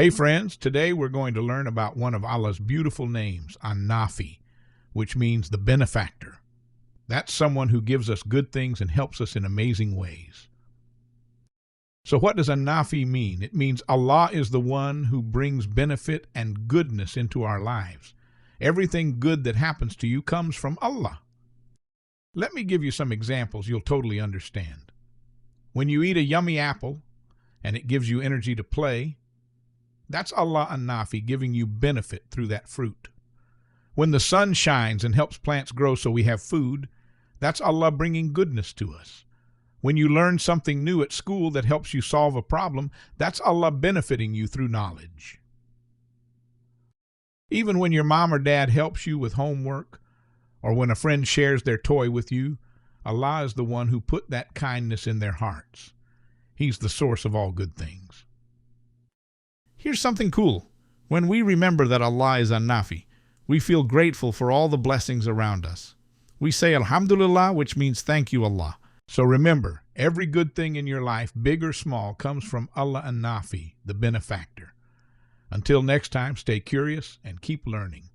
Hey friends, today we're going to learn about one of Allah's beautiful names, An-Nāfi, which means the benefactor. That's someone who gives us good things and helps us in amazing ways. So what does An-Nāfi mean? It means Allah is the one who brings benefit and goodness into our lives. Everything good that happens to you comes from Allah. Let me give you some examples you'll totally understand. When you eat a yummy apple and it gives you energy to play, that's Allah An-Nāfi giving you benefit through that fruit. When the sun shines and helps plants grow so we have food, that's Allah bringing goodness to us. When you learn something new at school that helps you solve a problem, that's Allah benefiting you through knowledge. Even when your mom or dad helps you with homework, or when a friend shares their toy with you, Allah is the one who put that kindness in their hearts. He's the source of all good things. Here's something cool. When we remember that Allah is An-Nāfi, we feel grateful for all the blessings around us. We say Alhamdulillah, which means thank you, Allah. So remember, every good thing in your life, big or small, comes from Allah An-Nāfi, the benefactor. Until next time, stay curious and keep learning.